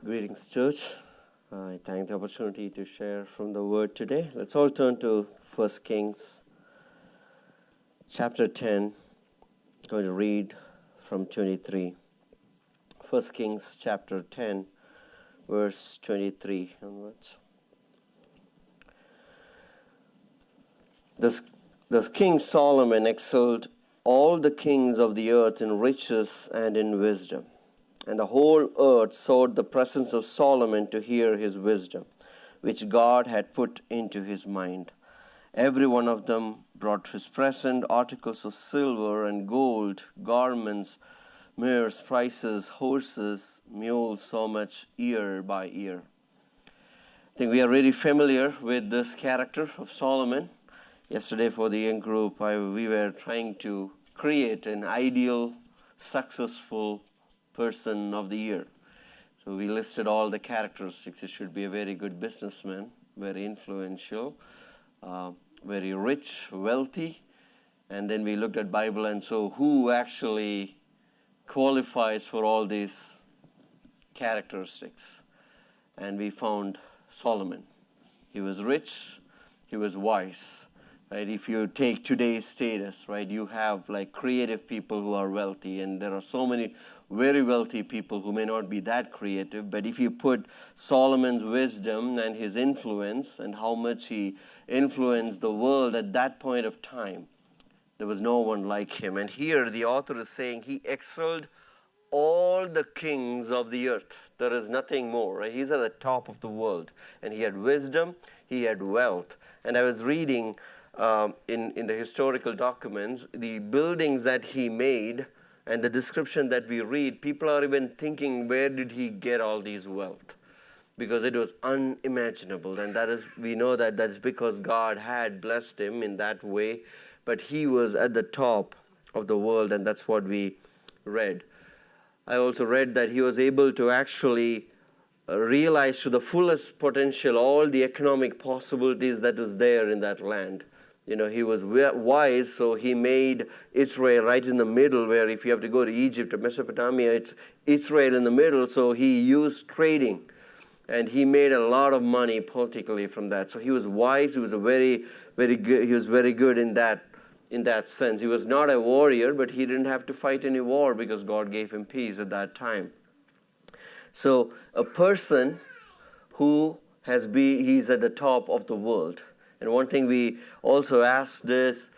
Greetings, church. I thank the opportunity to share from the Word today. Let's all turn to 1 Kings chapter 10. I'm going to read from 23. 1 Kings chapter 10, verse 23 onwards. Thus King Solomon excelled all the kings of the earth in riches and in wisdom. And the whole earth sought the presence of Solomon to hear his wisdom, which God had put into his mind. Every one of them brought his present articles of silver and gold, garments, mirrors, spices, horses, mules, so much year by year. I think we are really familiar with this character of Solomon. Yesterday for the young group, we were trying to create an ideal, successful person of the year. So we listed all the characteristics. It should be a very good businessman, very influential, very rich, wealthy. And then we looked at Bible, and so who actually qualifies for all these characteristics? And we found Solomon. He was rich, he was wise. Right? If you take today's status, right, you have like creative people who are wealthy, and there are so many very wealthy people who may not be that creative. But if you put Solomon's wisdom and his influence and how much he influenced the world at that point of time, there was no one like him. And here the author is saying he excelled all the kings of the earth. There is nothing more. Right? He's at the top of the world. And he had wisdom, he had wealth. And I was reading in the historical documents, the buildings that he made and the description that we read, people are even thinking, where did he get all these wealth? Because it was unimaginable. And that is, we know that is because God had blessed him in that way. But he was at the top of the world, and that's what we read. I also read that he was able to actually realize to the fullest potential all the economic possibilities that was there in that land. You know, he was wise, so he made Israel right in the middle, where if you have to go to Egypt or Mesopotamia, it's Israel in the middle, so he used trading. And he made a lot of money politically from that. So he was wise, he was very good in that sense. He was not a warrior, but he didn't have to fight any war because God gave him peace at that time. So a person who he's at the top of the world. And one thing we also asked is,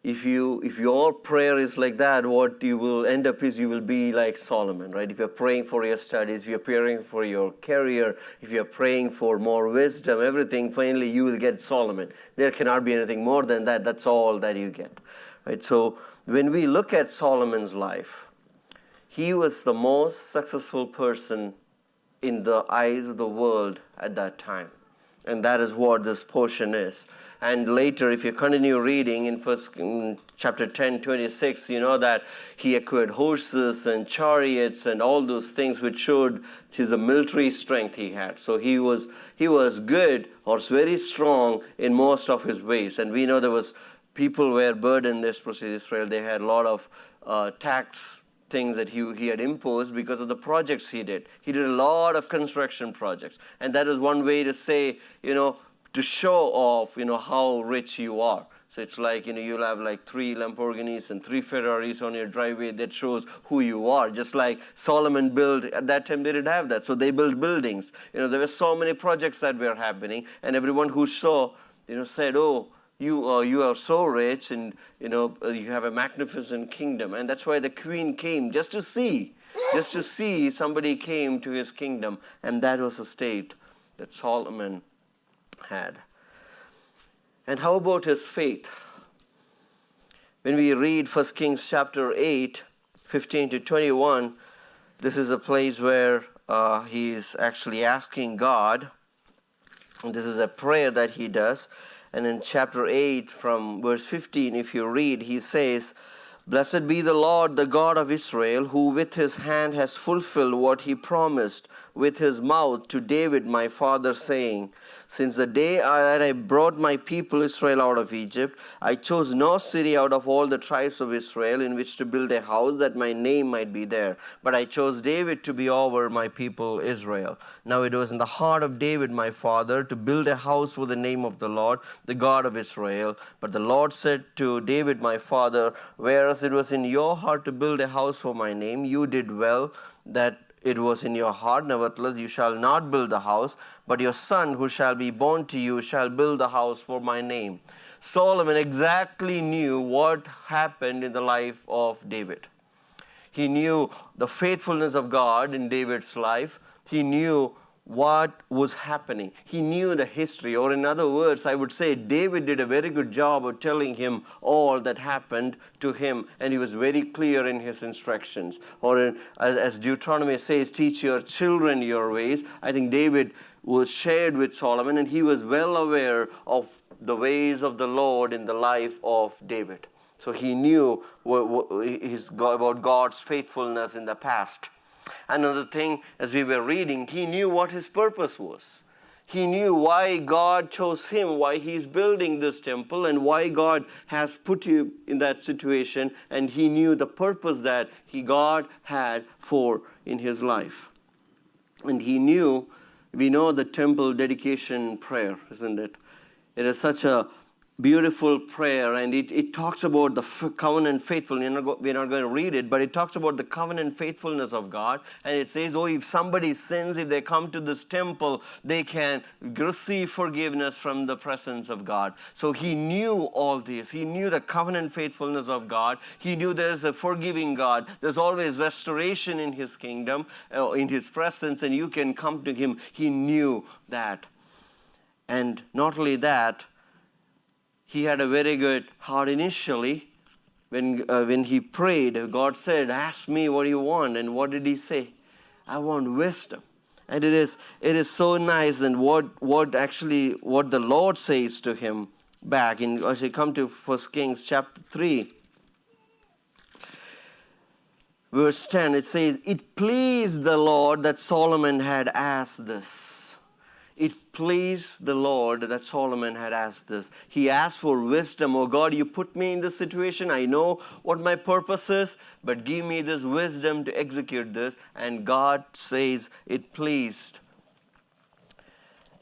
if your prayer is like that, what you will end up is you will be like Solomon, right? If you're praying for your studies, if you're praying for your career, if you're praying for more wisdom, everything, finally you will get Solomon. There cannot be anything more than that. That's all that you get, right? So when we look at Solomon's life, he was the most successful person in the eyes of the world at that time. And that is what this portion is. And later, if you continue reading in chapter 10, 26, you know that he acquired horses and chariots and all those things which showed his military strength he had. So he was good or was very strong in most of his ways. And we know there was people were burdened, especially Israel. They had a lot of tax things that he had imposed because of the projects he did. He did a lot of construction projects. And that is one way to say, to show off, how rich you are. So it's like, you'll have like 3 Lamborghinis and 3 Ferraris on your driveway. That shows who you are. Just like Solomon built, at that time they didn't have that. So they built buildings. There were so many projects that were happening. And everyone who saw, said, oh, you are so rich, and you have a magnificent kingdom. And that's why the queen came just to see somebody came to his kingdom. And that was the state that Solomon had. And how about his faith? When we read 1 Kings chapter 8, 15 to 21, this is a place where he is actually asking God, and this is a prayer that he does. And in chapter 8, from verse 15, if you read, he says, "Blessed be the Lord, the God of Israel, who with his hand has fulfilled what he promised with his mouth to David my father, saying, Since the day that I brought my people Israel out of Egypt, I chose no city out of all the tribes of Israel in which to build a house that my name might be there. But I chose David to be over my people Israel. Now it was in the heart of David my father to build a house for the name of the Lord, the God of Israel. But the Lord said to David my father, Whereas it was in your heart to build a house for my name, you did well that it was in your heart. Nevertheless, you shall not build the house, but your son who shall be born to you shall build the house for my name. Solomon exactly knew what happened in the life of David. He knew the faithfulness of God in David's life. He knew what was happening. He knew the history, or in other words, I would say David did a very good job of telling him all that happened to him, and he was very clear in his instructions. Or as Deuteronomy says, teach your children your ways. I think David was shared with Solomon, and he was well aware of the ways of the Lord in the life of David. So he knew about God's faithfulness in the past. Another thing, as we were reading, he knew what his purpose was. He knew why God chose him, why he's building this temple, and why God has put him in that situation. And he knew the purpose that God had in his life. And he knew, we know the temple dedication prayer, isn't it? It is such a beautiful prayer, and it talks about the covenant faithfulness. We're not going to read it, but it talks about the covenant faithfulness of God. And it says, if somebody sins, if they come to this temple, they can receive forgiveness from the presence of God. So he knew all this. He knew the covenant faithfulness of God. He knew there's a forgiving God. There's always restoration in his kingdom, in his presence, and you can come to him. He knew that. And not only that, he had a very good heart initially. When he prayed, God said, ask me what you want. And what did he say? I want wisdom. And it is so nice. And what the Lord says to him back, as you come to 1 Kings chapter 3, verse 10, it says, it pleased the Lord that Solomon had asked this. It pleased the Lord that Solomon had asked this. He asked for wisdom. Oh God, you put me in this situation. I know what my purpose is, but give me this wisdom to execute this. And God says it pleased.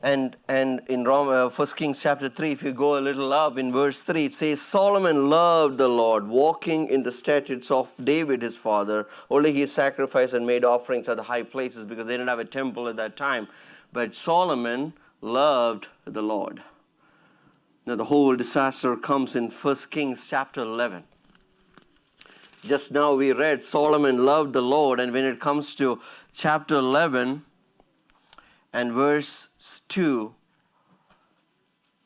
And in 1 Kings chapter 3, if you go a little up in verse 3, it says, Solomon loved the Lord, walking in the statutes of David his father. Only he sacrificed and made offerings at the high places because they didn't have a temple at that time. But Solomon loved the Lord. Now the whole disaster comes in 1 Kings chapter 11. Just now we read Solomon loved the Lord, and when it comes to chapter 11 and verse 2,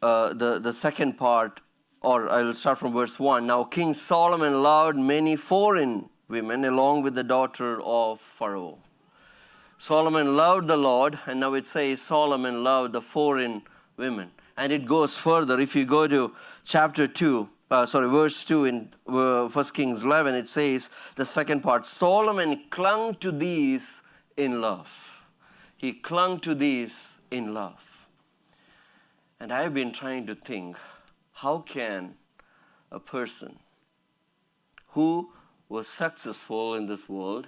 the second part, or I will start from verse 1. Now King Solomon loved many foreign women along with the daughter of Pharaoh. Solomon loved the Lord, and now it says Solomon loved the foreign women. And it goes further. If you go to verse 2 in 1 Kings 11, it says, the second part, Solomon clung to these in love. He clung to these in love. And I've been trying to think, how can a person who was successful in this world,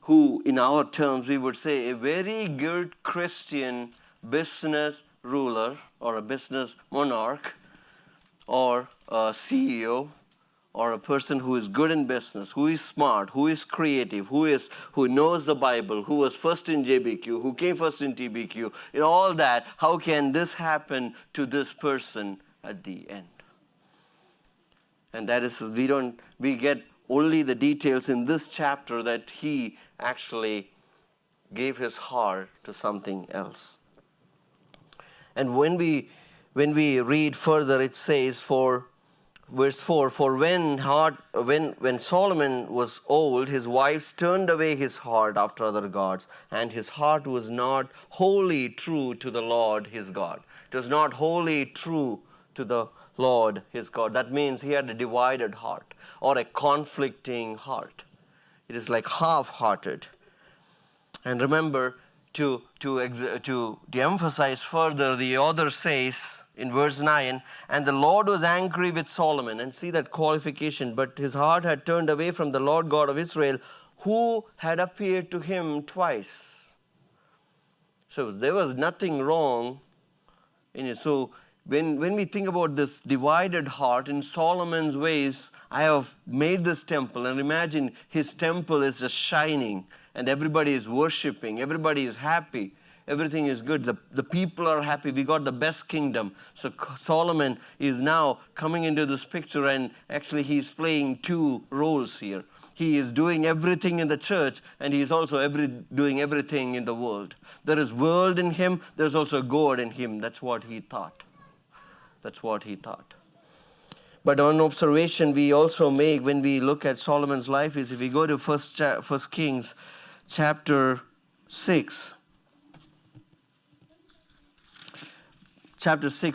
who in our terms we would say a very good Christian business ruler or a business monarch or a CEO or a person who is good in business, who is smart, who is creative, who knows the Bible, who was first in JBQ, who came first in TBQ, in all that, how can this happen to this person at the end? And that is, we get only the details in this chapter that he actually gave his heart to something else. And when we read further, it says, verse 4, for when Solomon was old, his wives turned away his heart after other gods, and his heart was not wholly true to the Lord his God. It was not wholly true to the Lord his God. That means he had a divided heart or a conflicting heart. It is like half-hearted. And remember, to emphasize further, the author says in verse 9, and the Lord was angry with Solomon. And see that qualification. But his heart had turned away from the Lord God of Israel, who had appeared to him twice. So there was nothing wrong in it. So when we think about this divided heart, in Solomon's ways, I have made this temple, and imagine his temple is just shining and everybody is worshiping, everybody is happy, everything is good, the people are happy, we got the best kingdom. So Solomon is now coming into this picture, and actually he's playing two roles here. He is doing everything in the church, and he is also doing everything in the world. There is world in him, there's also God in him. That's what he thought. That's what he thought. But one observation we also make when we look at Solomon's life is, if we go to First Kings chapter 6,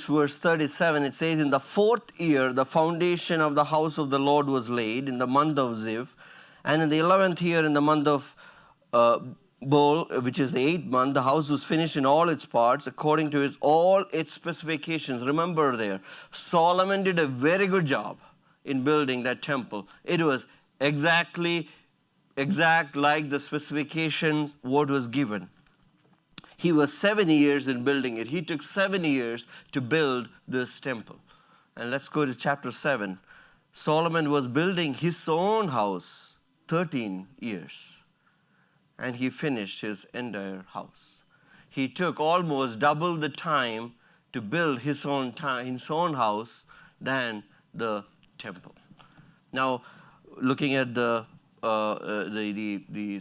verse 37, it says, in the 4th year, the foundation of the house of the Lord was laid in the month of Ziv, and in the 11th year, in the month of Bol, which is the 8th month, the house was finished in all its parts according to all its specifications. Remember there, Solomon did a very good job in building that temple. It was exact like the specifications what was given. He was 7 years in building it. He took 7 years to build this temple. And let's go to chapter 7. Solomon was building his own house 13 years. And he finished his entire house. He took almost double the time to build his own house than the temple. Now, looking at the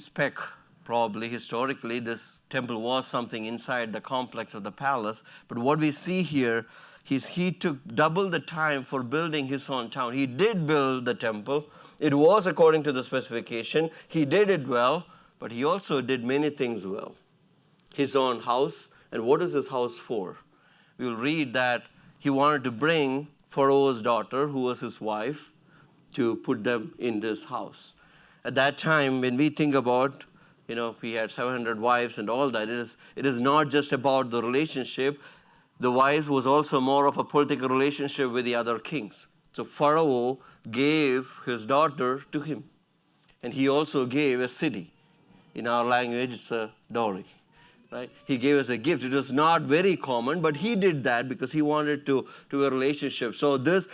spec, probably historically this temple was something inside the complex of the palace. But what we see here is he took double the time for building his own town. He did build the temple. It was according to the specification. He did it well. But he also did many things well. His own house, and what is his house for? We will read that he wanted to bring Pharaoh's daughter, who was his wife, to put them in this house. At that time, when we think about, if he had 700 wives and all that, it is not just about the relationship. The wife was also more of a political relationship with the other kings. So Pharaoh gave his daughter to him. And he also gave a city. In our language, it's a dowry, right? He gave us a gift. It was not very common, but he did that because he wanted to a relationship. So this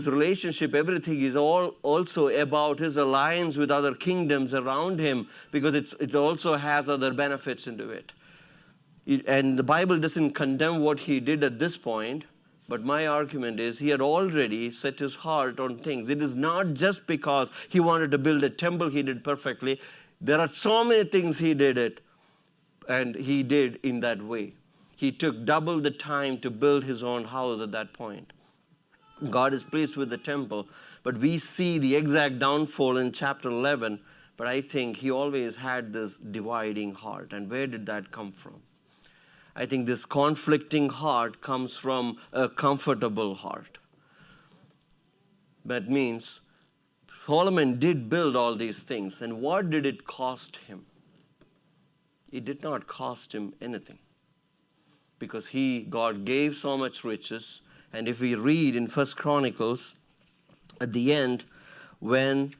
relationship, everything is all also about his alliance with other kingdoms around him, because it also has other benefits into it. And the Bible doesn't condemn what he did at this point. But my argument is, he had already set his heart on things. It is not just because he wanted to build a temple he did perfectly. There are so many things he did it, and he did in that way. He took double the time to build his own house at that point. God is pleased with the temple, but we see the exact downfall in chapter 11. But I think he always had this dividing heart. And where did that come from? I think this conflicting heart comes from a comfortable heart. That means Solomon did build all these things. And what did it cost him? It did not cost him anything. Because God gave so much riches. And if we read in 1 Chronicles, at the end, when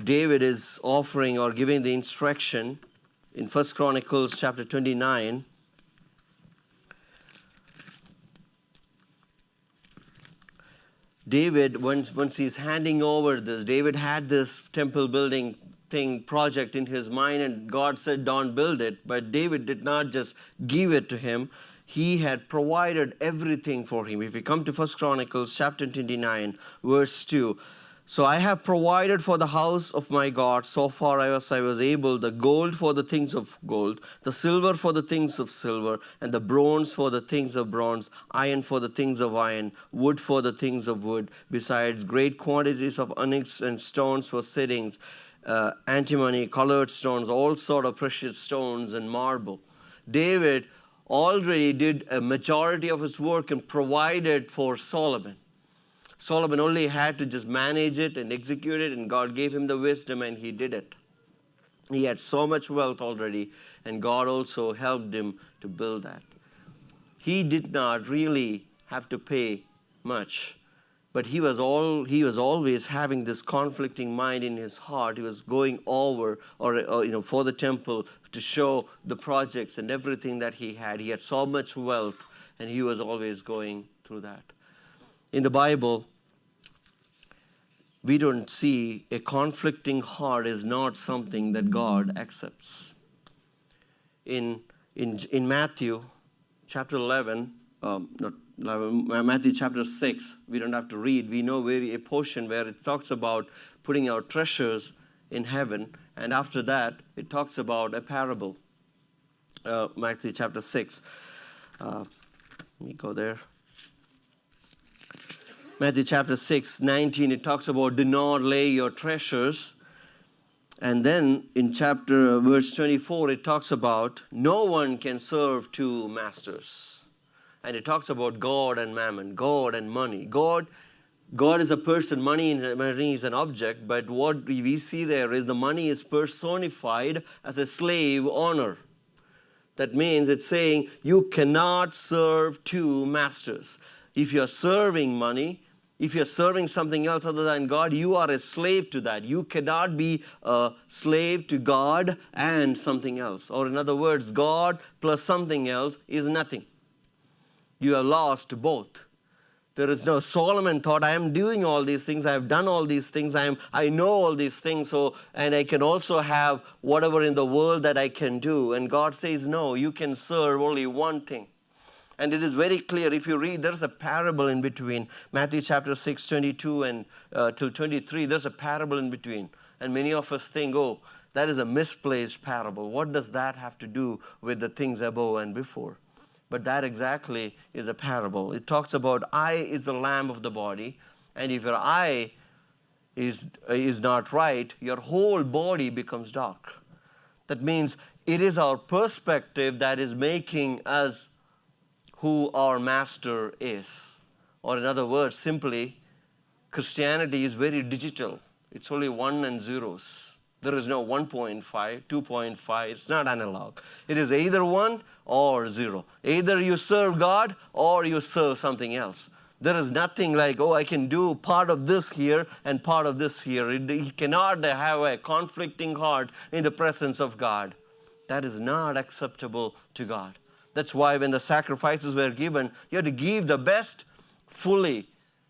David is offering or giving the instruction, in 1 Chronicles chapter 29, David, once he's handing over this, David had this temple building project in his mind, and God said, don't build it. But David did not just give it to him. He had provided everything for him. If we come to 1 Chronicles chapter 29, verse 2, so I have provided for the house of my God so far as I was able, the gold for the things of gold, the silver for the things of silver, and the bronze for the things of bronze, iron for the things of iron, wood for the things of wood, besides great quantities of onyx and stones for sittings, antimony, colored stones, all sort of precious stones and marble. David already did a majority of his work and provided for Solomon. Solomon only had to just manage it and execute it, and God gave him the wisdom, and he did it. He had so much wealth already, and God also helped him to build that. He did not really have to pay much, but he was always having this conflicting mind in his heart. He was going over or for the temple to show the projects and everything that he had. He had so much wealth, and he was always going through that. In the Bible, we don't see a conflicting heart is not something that God accepts. In Matthew chapter 11, not 11, Matthew chapter 6, we don't have to read. We know a portion where it talks about putting our treasures in heaven, and after that, it talks about a parable. Matthew chapter 6. Let me go there. Matthew chapter 6, 19, it talks about do not lay your treasures. And then in verse 24, it talks about no one can serve two masters. And it talks about God and mammon, God and money. God is a person, money is an object, but what we see there is the money is personified as a slave owner. That means it's saying you cannot serve two masters. If you're serving money, if you're serving something else other than God, you are a slave to that. You cannot be a slave to God and something else. Or in other words, God plus something else is nothing. You are lost both. There is no, Solomon thought, I am doing all these things, I have done all these things, I know all these things, and I can also have whatever in the world that I can do. And God says, no, you can serve only one thing. And it is very clear, if you read, there's a parable in between. Matthew chapter 6, 22 and till 23, there's a parable in between. And many of us think, oh, that is a misplaced parable. What does that have to do with the things above and before? But that exactly is a parable. It talks about eye is the lamp of the body, and if your eye is not right, your whole body becomes dark. That means it is our perspective that is making us who our master is. Or in other words, simply, Christianity is very digital. It's only 1 and zeros. There is no 1.5, 2.5. It's not analog. It is either 1 or 0. Either you serve God or you serve something else. There is nothing like, oh, I can do part of this here and part of this here. He cannot have a conflicting heart in the presence of God. That is not acceptable to God. That's why when the sacrifices were given, you had to give the best fully.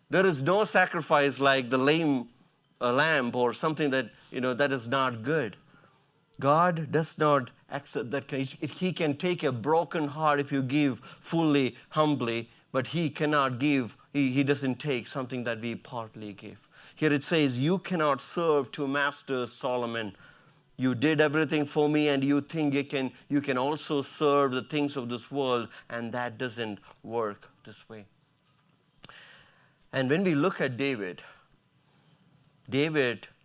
There is no sacrifice like the lame lamb or something that, that is not good. God does not accept that. He can take a broken heart if you give fully, humbly, but He cannot give, He doesn't take something that we partly give. Here it says, you cannot serve two masters, Solomon. You did everything for me, and you think you can also serve the things of this world, and that doesn't work this way. And when we look at David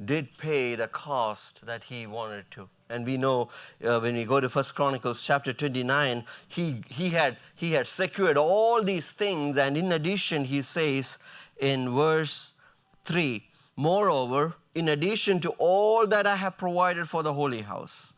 did pay the cost that he wanted to. And we know when we go to 1 Chronicles chapter 29, he had secured all these things, and in addition he says in verse 3, moreover, in addition to all that I have provided for the holy house,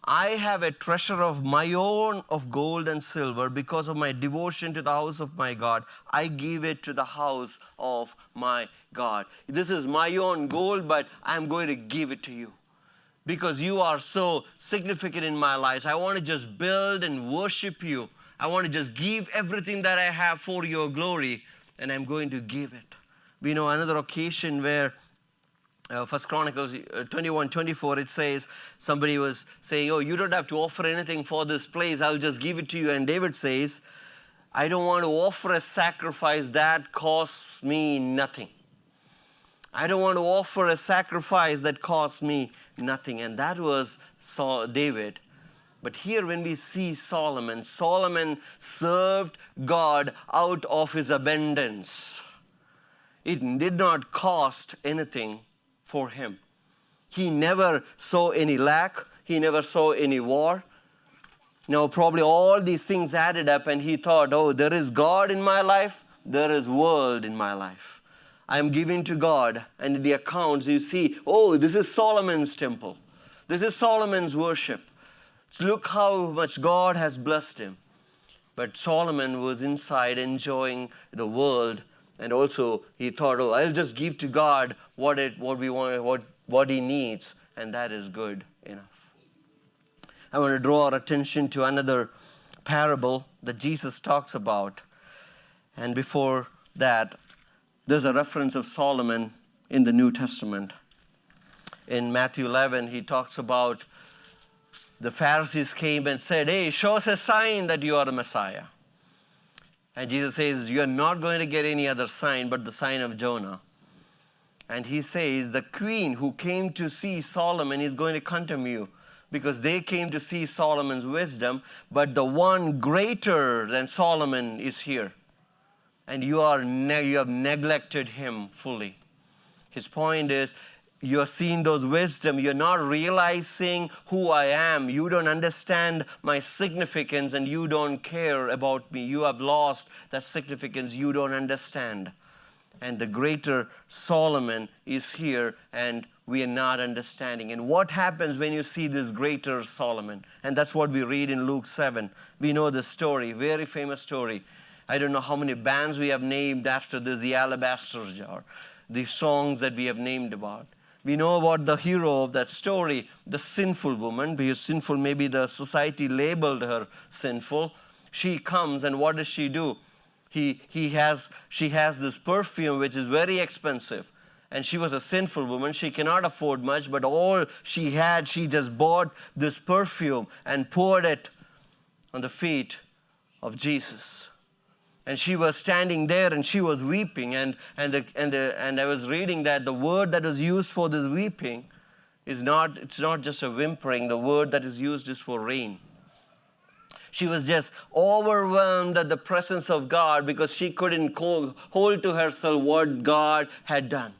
I have a treasure of my own of gold and silver because of my devotion to the house of my God. I give it to the house of my God. This is my own gold, but I'm going to give it to you because you are so significant in my life. I want to just build and worship you. I want to just give everything that I have for your glory, and I'm going to give it. We know another occasion where 1 Chronicles 21:24, it says, somebody was saying, oh, you don't have to offer anything for this place. I'll just give it to you. And David says, I don't want to offer a sacrifice that costs me nothing. I don't want to offer a sacrifice that costs me nothing. And that was David. But here when we see Solomon served God out of his abundance. It did not cost anything for him. He never saw any lack. He never saw any war. Now, probably all these things added up, and he thought, oh, there is God in my life. There is world in my life. I am giving to God. And in the accounts, you see, oh, this is Solomon's temple. This is Solomon's worship. Look how much God has blessed him. But Solomon was inside enjoying the world, and also he thought, oh, I'll just give to God what we want, what he needs, and that is good enough. I want to draw our attention to another parable that Jesus talks about. And before that, there's a reference of Solomon in the New Testament. In Matthew 11, he talks about the Pharisees came and said, hey, show us a sign that you are the Messiah. And Jesus says, you are not going to get any other sign but the sign of Jonah. And he says, the queen who came to see Solomon is going to condemn you, because they came to see Solomon's wisdom, but the one greater than Solomon is here. And you have neglected him fully. His point is, you're seeing those wisdom. You're not realizing who I am. You don't understand my significance, and you don't care about me. You have lost that significance. You don't understand. And the greater Solomon is here, and we are not understanding. And what happens when you see this greater Solomon? And that's what we read in Luke 7. We know this story, very famous story. I don't know how many bands we have named after this, the Alabaster Jar, the songs that we have named about. We know about the hero of that story, the sinful woman, because sinful, maybe the society labeled her sinful. She comes, and what does she do? She has this perfume which is very expensive. And she was a sinful woman. She cannot afford much, but all she had, she just bought this perfume and poured it on the feet of Jesus. And she was standing there and she was weeping. And I was reading that the word that is used for this weeping it's not just a whimpering. The word that is used is for rain. She was just overwhelmed at the presence of God because she couldn't hold to herself what God had done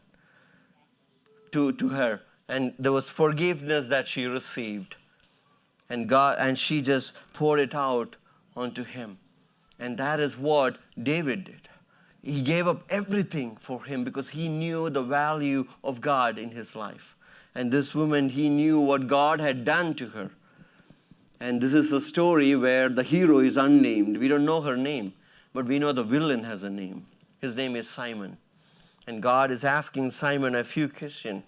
to her. And there was forgiveness that she received. And she just poured it out onto him. And that is what David did. He gave up everything for him because he knew the value of God in his life. And this woman, he knew what God had done to her. And this is a story where the hero is unnamed. We don't know her name, but we know the villain has a name. His name is Simon. And God is asking Simon a few questions.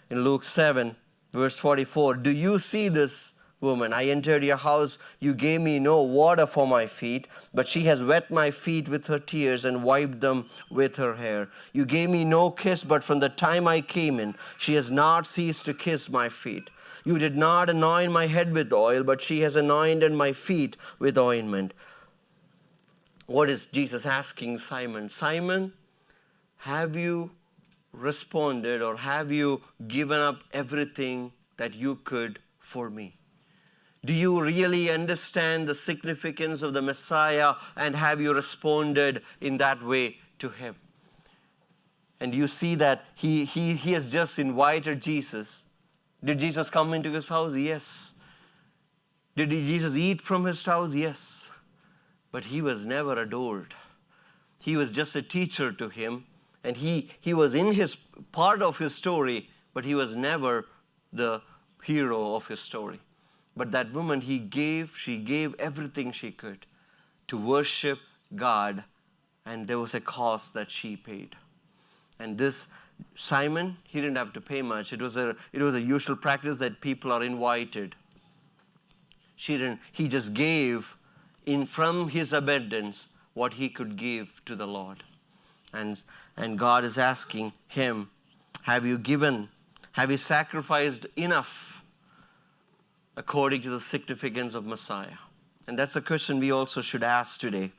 In Luke 7, verse 44, do you see this woman? I entered your house. You gave me no water for my feet, but she has wet my feet with her tears and wiped them with her hair. You gave me no kiss, but from the time I came in, she has not ceased to kiss my feet. You did not anoint my head with oil, but she has anointed my feet with ointment. What is Jesus asking Simon? Simon, have you responded or have you given up everything that you could for me? Do you really understand the significance of the Messiah, and have you responded in that way to him? And you see that he has just invited Jesus. Did Jesus come into his house? Yes. Did Jesus eat from his house? Yes. But he was never adored. He was just a teacher to him. And he was in his part of his story, but he was never the hero of his story. But that woman, she gave everything she could to worship God, and there was a cost that she paid. And this Simon, he didn't have to pay much. It was a usual practice that people are invited. He just gave from his abundance what he could give to the Lord. And God is asking him, have you sacrificed enough according to the significance of Messiah? And that's a question we also should ask today.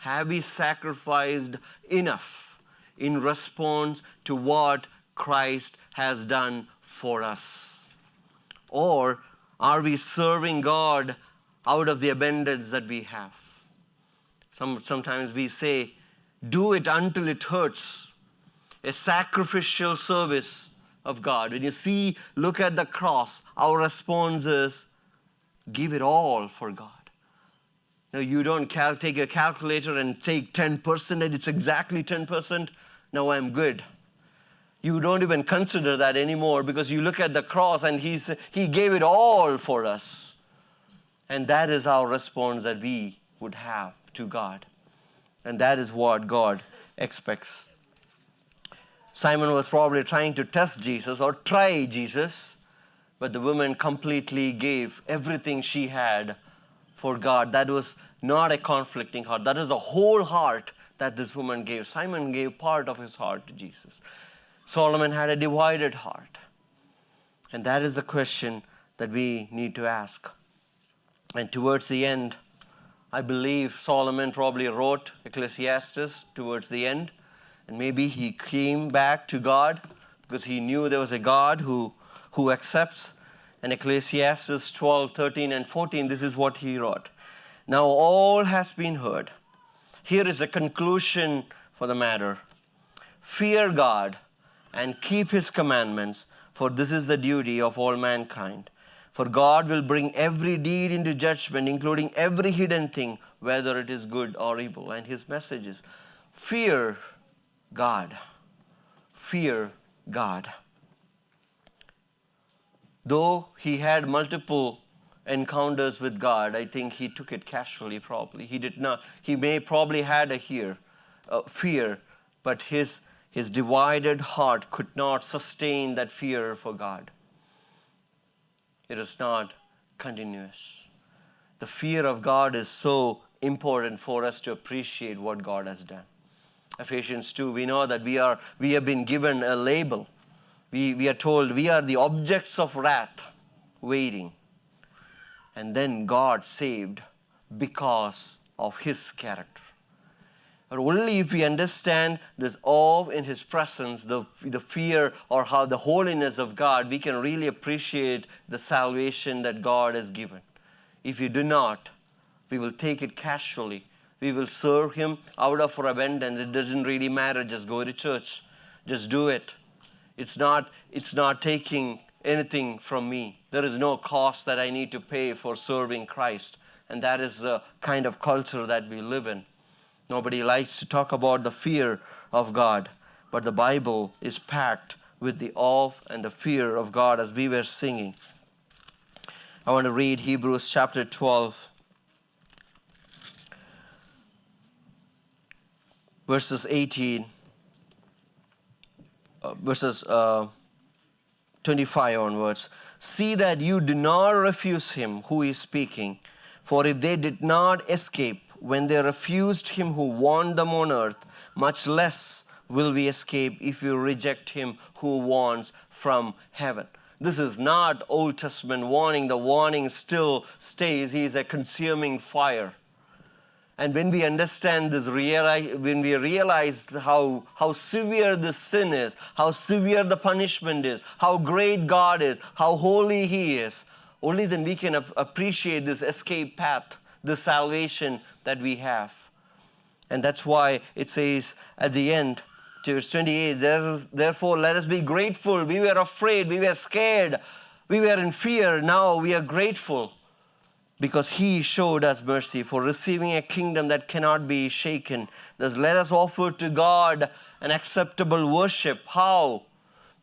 Have we sacrificed enough in response to what Christ has done for us? Or are we serving God out of the abundance that we have? Sometimes we say, do it until it hurts. A sacrificial service of God. When you look at the cross, our response is, give it all for God. Now, you don't take a calculator and take 10% and it's exactly 10%. Now I'm good. You don't even consider that anymore because you look at the cross and he gave it all for us. And that is our response that we would have to God. And that is what God expects. Simon was probably trying to test Jesus or try Jesus, but the woman completely gave everything she had for God. That was not a conflicting heart. That was the whole heart that this woman gave. Simon gave part of his heart to Jesus. Solomon had a divided heart. And that is the question that we need to ask. And towards the end, I believe Solomon probably wrote Ecclesiastes towards the end. And maybe he came back to God because he knew there was a God who accepts. And Ecclesiastes 12, 13, and 14, this is what he wrote. Now all has been heard. Here is the conclusion for the matter. Fear God and keep his commandments, for this is the duty of all mankind. For God will bring every deed into judgment, including every hidden thing, whether it is good or evil. And his message is, fear God. Fear God. Though he had multiple encounters with God, I think he took it casually probably. He did not. He may probably had a fear, but his divided heart could not sustain that fear for God. It is not continuous. The fear of God is so important for us to appreciate what God has done. Ephesians 2, we know that we have been given a label. We are told we are the objects of wrath, waiting. And then God saved because of his character. But only if we understand this awe in his presence, the fear or how the holiness of God, we can really appreciate the salvation that God has given. If you do not, we will take it casually. We will serve him out of our abundance. It doesn't really matter. Just go to church. Just do it. It's not taking anything from me. There is no cost that I need to pay for serving Christ. And that is the kind of culture that we live in. Nobody likes to talk about the fear of God. But the Bible is packed with the awe and the fear of God as we were singing. I want to read Hebrews chapter 12. Verses 18. Verses 25 onwards. See that you do not refuse him who is speaking. For if they did not escape when they refused him who warned them on earth, much less will we escape if you reject him who warns from heaven. This is not Old Testament warning. The warning still stays. He is a consuming fire. And when we understand this, when we realize how severe this sin is, how severe the punishment is, how great God is, how holy he is, only then we can appreciate this escape path, the salvation that we have. And that's why it says at the end, verse 28, therefore let us be grateful. We were afraid, we were scared, we were in fear. Now we are grateful because he showed us mercy for receiving a kingdom that cannot be shaken. Thus let us offer to God an acceptable worship. How?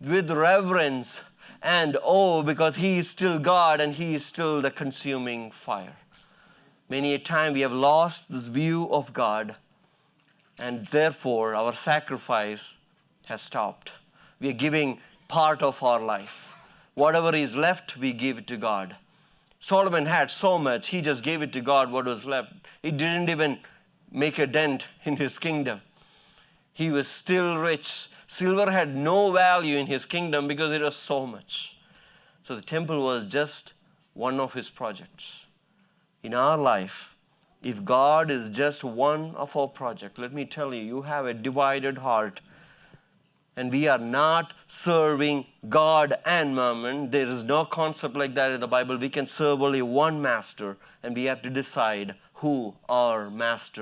With reverence and awe, because he is still God and he is still the consuming fire. Many a time we have lost this view of God, and therefore our sacrifice has stopped. We are giving part of our life. Whatever is left, we give it to God. Solomon had so much, he just gave it to God what was left. He didn't even make a dent in his kingdom. He was still rich. Silver had no value in his kingdom because it was so much. So the temple was just one of his projects. In our life, if God is just one of our projects, let me tell you, you have a divided heart. And we are not serving God and mammon. There is no concept like that in the Bible. We can serve only one master, and we have to decide who our master